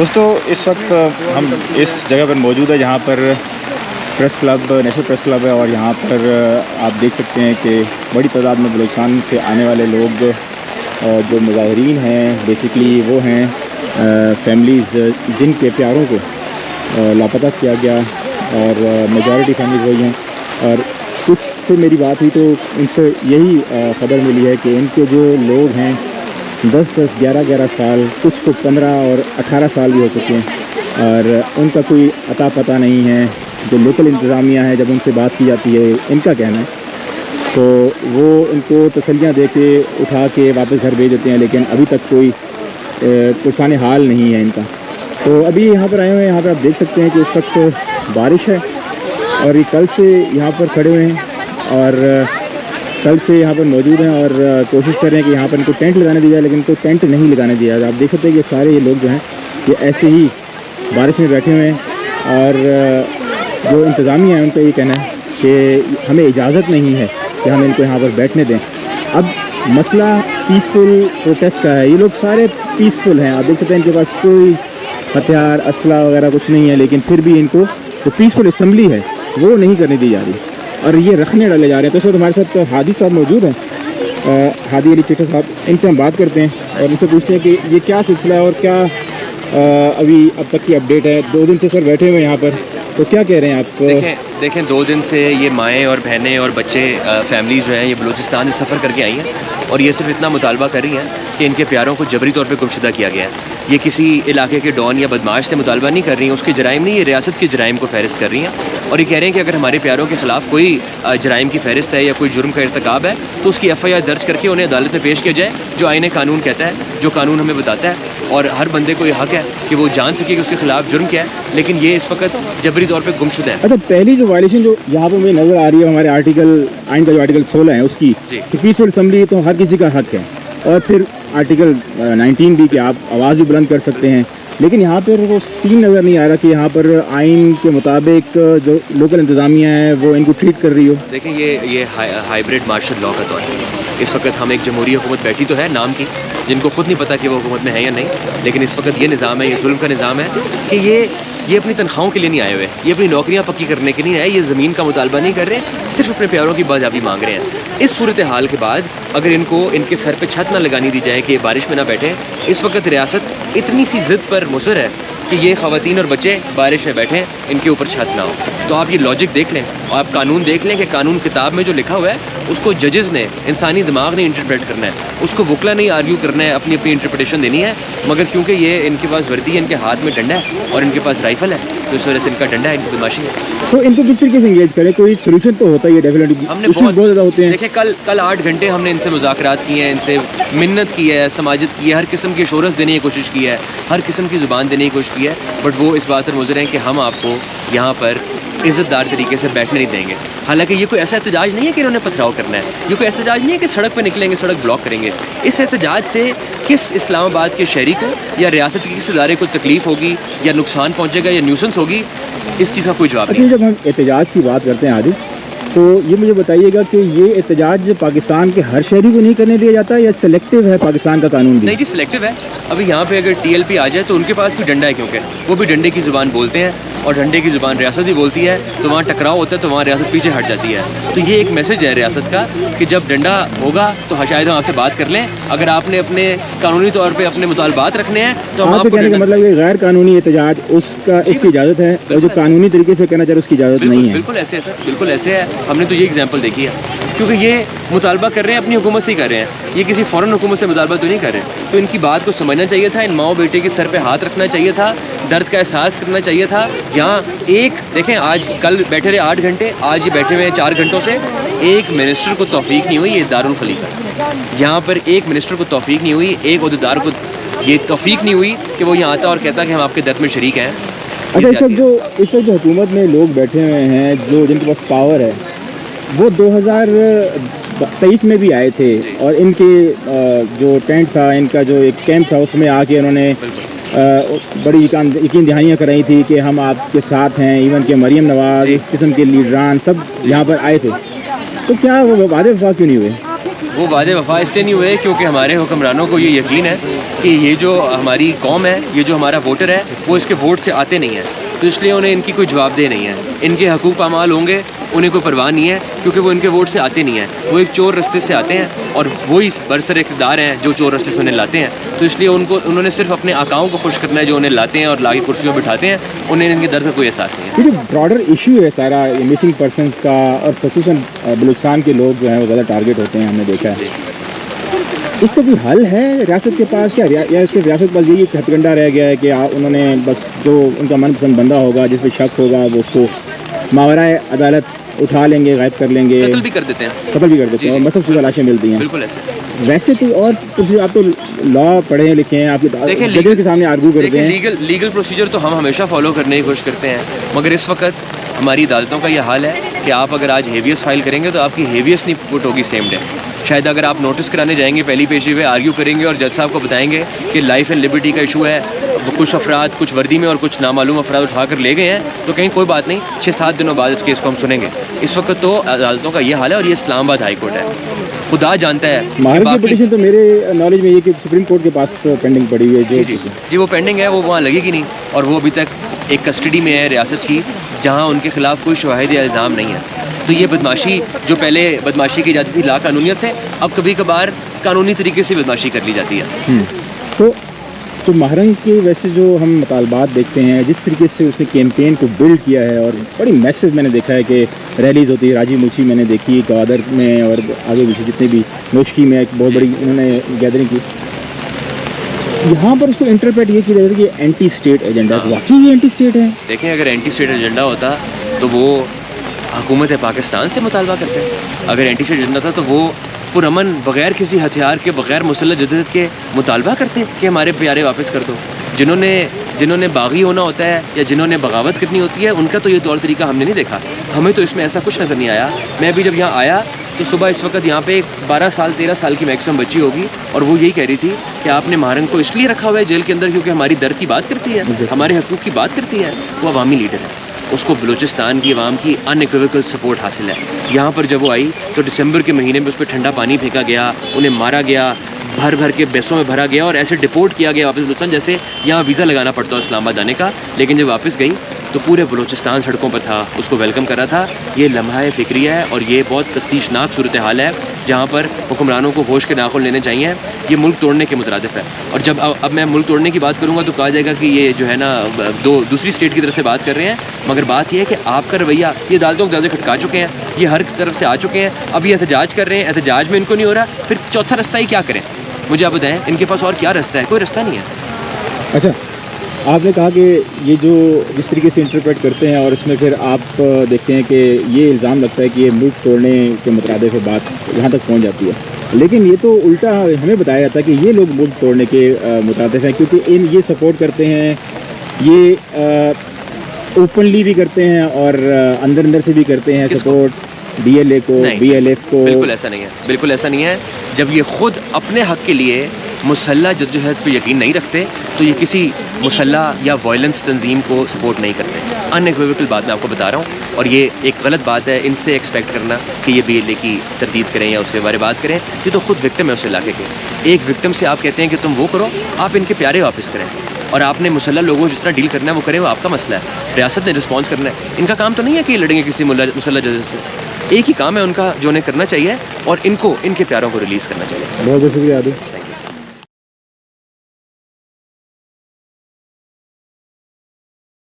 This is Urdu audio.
دوستو اس وقت ہم اس جگہ پر موجود ہے جہاں پر press club national press club ہے، اور یہاں پر آپ دیکھ سکتے ہیں کہ بڑی تعداد میں بلوچستان سے آنے والے لوگ جو مظاہرین ہیں بیسیکلی وہ ہیں فیملیز جن کے پیاروں کو لاپتہ کیا گیا، اور میجورٹی فیملیز وہی ہیں، اور کچھ سے میری بات ہوئی تو ان سے یہی خبر ملی ہے کہ ان کے جو لوگ ہیں 10-10 11-11 سال، کچھ کو 15 اور 18 سال بھی ہو چکے ہیں، اور ان کا کوئی عطا پتہ نہیں ہے۔ جو لوکل انتظامیہ ہے جب ان سے بات کی جاتی ہے، ان کا کہنا ہے تو وہ ان کو تسلیاں دے کے اٹھا کے واپس گھر بھیج دیتے ہیں، لیکن ابھی تک کوئی پرسان حال نہیں ہے ان کا۔ تو ابھی یہاں پر آئے ہوئے ہیں، یہاں پہ آپ دیکھ سکتے ہیں کہ اس وقت بارش ہے، اور یہ کل سے یہاں پر کھڑے ہوئے ہیں، اور کل سے یہاں پر موجود ہیں، اور کوشش کر رہے ہیں کہ یہاں پر ان کو ٹینٹ لگانے دیا جائے، لیکن ان کو ٹینٹ نہیں لگانے دیا جائے۔ آپ دیکھ سکتے ہیں کہ سارے یہ لوگ جو ہیں یہ ایسے ہی بارش میں بیٹھے ہوئے ہیں، اور جو انتظامیہ ہیں ان کا یہ کہنا ہے کہ ہمیں اجازت نہیں ہے کہ ہم ان کو یہاں پر بیٹھنے دیں۔ اب مسئلہ پیسفل پروٹیسٹ کا ہے، یہ لوگ سارے پیسفل ہیں، آپ دیکھ سکتے ہیں ان کے پاس کوئی ہتھیار اسلحہ وغیرہ کچھ نہیں ہے، لیکن پھر بھی ان کو جو پیسفل اسمبلی ہے وہ نہیں کرنے دی جا رہی، اور یہ رکھنے ڈالے جا رہے ہیں۔ تو اس وقت ہمارے ساتھ ہادی صاحب موجود ہیں، ہادی علی چٹھا صاحب، ان سے ہم بات کرتے ہیں اور ان سے پوچھتے ہیں کہ یہ کیا سلسلہ ہے اور کیا ابھی اب تک کی اپڈیٹ ہے۔ 2 دن سے سر بیٹھے ہوئے ہیں یہاں پر، تو کیا کہہ رہے ہیں آپ؟ دیکھیں 2 دن سے یہ مائیں اور بہنیں اور بچے فیملیز جو ہیں یہ بلوچستان سے سفر کر کے آئی ہیں، اور یہ صرف اتنا مطالبہ کر رہی ہیں کہ ان کے پیاروں کو جبری طور پہ گمشدہ کیا گیا ہے۔ یہ کسی علاقے کے ڈان یا بدماش سے مطالبہ نہیں کر رہی ہیں، اس کے جرائم نہیں، یہ ریاست کے جرائم کو فہرست کر رہی ہیں، اور یہ کہہ رہے ہیں کہ اگر ہمارے پیاروں کے خلاف کوئی جرائم کی فہرست ہے یا کوئی جرم کا ارتکاب ہے تو اس کی FIR درج کر کے انہیں عدالت میں پیش کیا جائے، جو آئین قانون کہتا ہے، جو قانون ہمیں بتاتا ہے، اور ہر بندے کو یہ حق ہے کہ وہ جان سکے کہ اس کے خلاف جرم کیا ہے، لیکن یہ اس وقت جبری طور پہ گمشدہ ہے۔ اچھا، پہلی جو وائلیشن جو یہاں پہ مجھے نظر آ رہی ہے ہمارے آئین کا جو آرٹیکل 16 ہے اس کی، پیسفل اسمبلی تو ہر کسی کا حق ہے، اور پھر آرٹیکل 19 بھی کہ آپ آواز بھی بلند کر سکتے ہیں، لیکن یہاں پر وہ سین نظر نہیں آ رہا کہ یہاں پر آئین کے مطابق جو لوکل انتظامیہ ہے وہ ان کو ٹریٹ کر رہی ہو۔ دیکھیں یہ ہائیبرڈ مارشل لاء کا دور ہے۔ اس وقت ہم ایک جمہوری حکومت بیٹھی تو ہے نام کی، جن کو خود نہیں پتہ کہ وہ حکومت میں ہے یا نہیں، لیکن اس وقت یہ نظام ہے، یہ ظلم کا نظام ہے کہ یہ اپنی تنخواہوں کے لیے نہیں آئے ہوئے، یہ اپنی نوکریاں پکی کرنے کے لیے نہیں آئے، یہ زمین کا مطالبہ نہیں کر رہے، صرف اپنے پیاروں کی بازیابی مانگ رہے ہیں۔ اس صورتحال کے بعد اگر ان کو ان کے سر پہ چھت نہ لگانی دی جائے کہ یہ بارش میں نہ بیٹھیں، اس وقت ریاست اتنی سی ضد پر مصر ہے کہ یہ خواتین اور بچے بارش میں بیٹھیں، ان کے اوپر چھت نہ ہو۔ تو آپ یہ لاجک دیکھ لیں، اور آپ قانون دیکھ لیں کہ قانون کتاب میں جو لکھا ہوا ہے اس کو ججز نے، انسانی دماغ نے انٹرپریٹ کرنا ہے، اس کو وکلا نہیں آرگیو کرنا ہے، اپنی انٹرپریٹیشن دینی ہے، مگر کیونکہ یہ ان کے پاس وردی ہے، ان کے ہاتھ میں ڈنڈا ہے اور ان کے پاس رائفل ہے، تو اس وجہ سے ان کا ڈنڈا ہے، ان کی بدماشی ہے۔ تو ان کو کس طریقے سے انگیج کریں؟ کوئی سولوشن تو ہوتا ہی ہے ڈیفینیٹلی، ہم نے بہت زیادہ ہوتے ہیں۔ دیکھیں کل 8 گھنٹے ہم نے ان سے مذاکرات کیے ہیں، ان سے منت کی ہے، سماجت کی ہے، ہر قسم کی اشورنس دینے کی کوشش کی ہے، ہر قسم کی زبان دینے کی کوشش کی ہے، بٹ وہ اس بات پر مضر ہیں کہ ہم آپ کو یہاں پر عزت دار طریقے سے بیٹھنے نہیں دیں گے۔ حالانکہ یہ کوئی ایسا احتجاج نہیں ہے کہ انہوں نے پتھراؤ کرنا ہے، یہ کوئی ایسا احتجاج نہیں ہے کہ سڑک پہ نکلیں گے، سڑک بلاک کریں گے۔ اس احتجاج سے کس اسلام آباد کے شہری کو یا ریاست کے کس ادارے کو تکلیف ہوگی یا نقصان پہنچے گا یا نیوسنس ہوگی، اس چیز کا کوئی جواب نہیں۔ اچھا، جب ہم احتجاج کی بات کرتے ہیں عادی، تو یہ مجھے بتائیے گا کہ یہ احتجاج پاکستان کے ہر شہری کو نہیں کرنے دیا جاتا یا سلیکٹیو ہے پاکستان کا قانون بھی؟ نہیں جی، سلیکٹیو ہے۔ ابھی یہاں پہ اگر TLP آ جائے تو ان کے پاس بھی ڈنڈا ہے، کیونکہ وہ بھی ڈنڈے کی زبان بولتے ہیں، اور ڈنڈے کی زبان ریاست بھی بولتی ہے، تو وہاں ٹکراؤ ہوتا ہے تو وہاں ریاست پیچھے ہٹ جاتی ہے۔ تو یہ ایک میسج ہے ریاست کا کہ جب ڈنڈا ہوگا تو شاید ہم آپ سے بات کر لیں، اگر آپ نے اپنے قانونی طور پہ اپنے مطالبات رکھنے ہیں تو ہم آپ کو۔ کہنے کا مطلب یہ غیر قانونی احتجاج اس کی اجازت ہے، اور جو قانونی طریقے سے کرنا چاہے اس کی اجازت نہیں ہے۔ بالکل ایسے ہے سر، بالکل ایسے ہے، ہم نے تو یہ ایگزامپل دیکھی ہے، کیونکہ یہ مطالبہ کر رہے ہیں اپنی حکومت سے ہی کر رہے ہیں، یہ کسی فورن حکومت سے مطالبہ تو نہیں کر رہے، تو ان کی بات کو سمجھنا چاہیے تھا، ان ماؤں بیٹے کے سر پہ ہاتھ رکھنا چاہیے تھا، درد کا احساس کرنا چاہیے تھا۔ یہاں دیکھیں آج کل بیٹھے رہے 8 گھنٹے، آج یہ بیٹھے ہوئے ہیں 4 گھنٹوں سے، ایک منسٹر کو توفیق نہیں ہوئی، یہ دارالخلیفہ یہاں پر ایک منسٹر کو توفیق نہیں ہوئی، ایک عہدیدار کو یہ توفیق نہیں ہوئی کہ وہ یہاں آتا اور کہتا کہ ہم آپ کے درد میں شریک ہیں۔ اچھا، اس وقت جو حکومت میں لوگ بیٹھے ہوئے ہیں، جن کے پاس پاور ہے، وہ 2023 میں بھی آئے تھے، اور ان کے جو ٹینٹ تھا، ان کا جو ایک کیمپ تھا، اس میں آ کے انہوں نے بڑی یقین دہانیاں کرائی تھی کہ ہم آپ کے ساتھ ہیں، ایون کہ مریم نواز، اس قسم کے لیڈران سب یہاں پر آئے تھے، تو کیا وہ وعدے وفا کیوں نہیں ہوئے؟ وہ وعدے وفا اس لیے نہیں ہوئے کیونکہ ہمارے حکمرانوں کو یہ یقین ہے کہ یہ جو ہماری قوم ہے, یہ جو ہمارا ووٹر ہے, وہ اس کے ووٹ سے آتے نہیں ہیں, تو اس لیے انہیں ان کی کوئی جواب دہ نہیں ہے. ان کے حقوق پامال ہوں گے, انہیں کوئی پرواہ نہیں ہے کیونکہ وہ ان کے ووٹ سے آتے نہیں ہیں, وہ ایک چور رستے سے آتے ہیں اور وہی برسر اقتدار ہیں جو چور رستے سے انہیں لاتے ہیں. تو اس لیے انہوں نے صرف اپنے آقاؤں کو خوش کرنا ہے جو انہیں لاتے ہیں اور لاگی کرسیوں بٹھاتے ہیں, انہیں ان کے درد کا کوئی احساس نہیں ہے. یہ جو براڈر ایشو ہے سارا مسنگ پرسنس کا, اور خصوصاً بلوچستان کے لوگ جو ہیں وہ زیادہ ٹارگیٹ ہوتے ہیں, ہم نے دیکھا ہے, اس کا کوئی حل ہے ریاست کے پاس کیا, یا صرف ریاست کے پاس یہی ہتھ کنڈا رہ گیا ہے کہ انہوں نے بس جو ان کا من پسند بندہ ہوگا جس پہ شک ہوگا وہ اس کو ماورائے عدالت اٹھا لیں گے, غائب کر لیں گے, قتل بھی کر دیتے ہیں, قتل بھی کر دیتے ہیں, اور مصب شدہ لاشیں ملتی ہیں. بالکل ایسے. ویسے کوئی اور آپ تو لا پڑھے ہیں لکھے ہیں, آپ ججوں کے سامنے آرگو کرتے ہیں. لیگل پروسیجر تو ہم ہمیشہ فالو کرنے کی کوشش کرتے ہیں, مگر اس وقت ہماری عدالتوں کا یہ حال ہے کہ آپ اگر آج ہیویس فائل کریں گے تو آپ کی ہیویس نہیں پٹ ہوگی سیم ڈے. شاید اگر آپ نوٹس کرانے جائیں گے پہلی پیشی پہ آرگیو کریں گے اور جج صاحب کو بتائیں گے کہ لائف اینڈ لبرٹی کا ایشو ہے, کچھ افراد کچھ وردی میں اور کچھ نامعلوم افراد اٹھا کر لے گئے ہیں, تو کہیں کوئی بات نہیں, 6-7 دنوں بعد اس کیس کو ہم سنیں گے. اس وقت تو عدالتوں کا یہ حال ہے, اور یہ اسلام آباد ہائی کورٹ ہے. خدا جانتا ہے مہارت کی پٹیشن تو میرے نالج میں یہ کہ سپریم کورٹ کے پاس پینڈنگ پڑی ہوئی ہے. جی وہ پینڈنگ ہے, وہ وہاں لگے گی نہیں, اور وہ ابھی تک ایک کسٹڈی میں ہے ریاست کی, جہاں ان کے خلاف کوئی شواہد یا الزام نہیں ہے. تو یہ بدماشی جو پہلے بدماشی کی جاتی تھی لا قانونیت سے, اب کبھی کبھار قانونی طریقے سے بدماشی کر لی جاتی ہے. تو مہرنگ کے ویسے جو ہم مطالبات دیکھتے ہیں, جس طریقے سے اس نے کیمپین کو بلڈ کیا ہے, اور بڑی میسو میں نے دیکھا ہے کہ ریلیز ہوتی ہے, راجی موچی میں نے دیکھی, گوادر میں اور آگے پیچھے جتنے بھی, نوشکی میں ایک بہت بڑی انہوں نے گیدرنگ کی. یہاں پر اس کو انٹرپریٹ یہ کیا جاتا ہے کہ یہ اینٹی اسٹیٹ ایجنڈا ہے. واقعی یہ اینٹی اسٹیٹ ہے؟ دیکھیں, اگر اینٹی اسٹیٹ ایجنڈا ہوتا تو وہ حکومت پاکستان سے مطالبہ کرتے ہیں. اگر اینٹی اسٹیٹ ایجنڈا تھا تو وہ پرامن بغیر کسی ہتھیار کے, بغیر مسلح جدید کے مطالبہ کرتے کہ ہمارے پیارے واپس کر دو. جنہوں نے باغی ہونا ہوتا ہے یا جنہوں نے بغاوت کرنی ہوتی ہے, ان کا تو یہ طور طریقہ ہم نے نہیں دیکھا. ہمیں تو اس میں ایسا کچھ نظر نہیں آیا. میں ابھی جب یہاں آیا تو صبح اس وقت یہاں پہ 12-13 سال کی میکسیمم بچی ہوگی, اور وہ یہی کہہ رہی تھی کہ آپ نے مہرنگ کو اس لیے رکھا ہوا ہے جیل کے اندر کیونکہ ہماری درد کی بات کرتی ہے, ہمارے حقوق کی بات کرتی ہے. وہ عوامی لیڈر ہے, اس کو بلوچستان کی عوام کی ان ایکویویکل سپورٹ حاصل ہے. یہاں پر جب وہ آئی تو دسمبر کے مہینے میں اس پہ ٹھنڈا پانی پھینکا گیا, انہیں مارا گیا, بھر کے بیسوں میں بھرا گیا, اور ایسے ڈپورٹ کیا گیا واپس بلوچستان جیسے یہاں ویزا لگانا پڑتا ہے اسلام آباد آنے کا. لیکن جب واپس گئی تو پورے بلوچستان سڑکوں پر تھا, اس کو ویلکم کرا تھا. یہ لمحہ فکریہ ہے, اور یہ بہت تفتیشناک صورتحال ہے جہاں پر حکمرانوں کو ہوش کے ناخن لینے چاہیے. یہ ملک توڑنے کے مترادف ہے, اور جب اب میں ملک توڑنے کی بات کروں گا تو کہا جائے گا کہ یہ جو ہے نا دوسری اسٹیٹ کی طرف سے بات کر رہے ہیں. مگر بات یہ ہے کہ آپ کا رویہ, یہ عدالتوں کے دروازے کھٹکا چکے ہیں, یہ ہر طرف سے آ چکے ہیں, اب یہ احتجاج کر رہے ہیں, احتجاج میں ان کو نہیں ہو رہا, پھر چوتھا رستہ ہی کیا کریں؟ مجھے آپ بتائیں, ان کے پاس اور کیا رستہ ہے؟ کوئی رستہ نہیں ہے. اچھا, آپ نے کہا کہ یہ جو جس طریقے سے انٹرپریٹ کرتے ہیں, اور اس میں پھر آپ دیکھتے ہیں کہ یہ الزام لگتا ہے کہ یہ ملک توڑنے کے مترادف بات یہاں تک پہنچ جاتی ہے. لیکن یہ تو الٹا ہمیں بتایا جاتا ہے کہ یہ لوگ ملک توڑنے کے مترادف ہیں, کیونکہ یہ سپورٹ کرتے ہیں, یہ اوپنلی بھی کرتے ہیں اور اندر سے بھی کرتے ہیں سپورٹ ڈی ایل اے کو, بی ایل ایف کو. بالکل ایسا نہیں ہے, بالکل ایسا نہیں ہے. جب یہ خود اپنے حق کے لیے مسلح جدوجہد پہ یقین نہیں رکھتے تو یہ کسی مسلح یا وائلنس تنظیم کو سپورٹ نہیں کرتے. ان ایکویویکل بات میں آپ کو بتا رہا ہوں, اور یہ ایک غلط بات ہے ان سے ایکسپیکٹ کرنا کہ یہ بی ایل اے کی تردید کریں یا اس کے بارے بات کریں. یہ تو خود وکٹم ہے اس علاقے کے. ایک وکٹم سے آپ کہتے ہیں کہ تم وہ کرو, آپ ان کے پیارے واپس کریں, اور آپ نے مسلح لوگوں جس طرح ڈیل کرنا ہے وہ کریں, وہ آپ کا مسئلہ ہے. ریاست نے رسپانس کرنا ہے. ان کا کام تو نہیں ہے کہ یہ لڑیں گے کسی مسلح جدید سے. ایک ہی کام ہے ان کا جو انہیں کرنا چاہیے, اور ان کو ان کے پیاروں کو ریلیز کرنا چاہیے. بہت بہت شکریہ.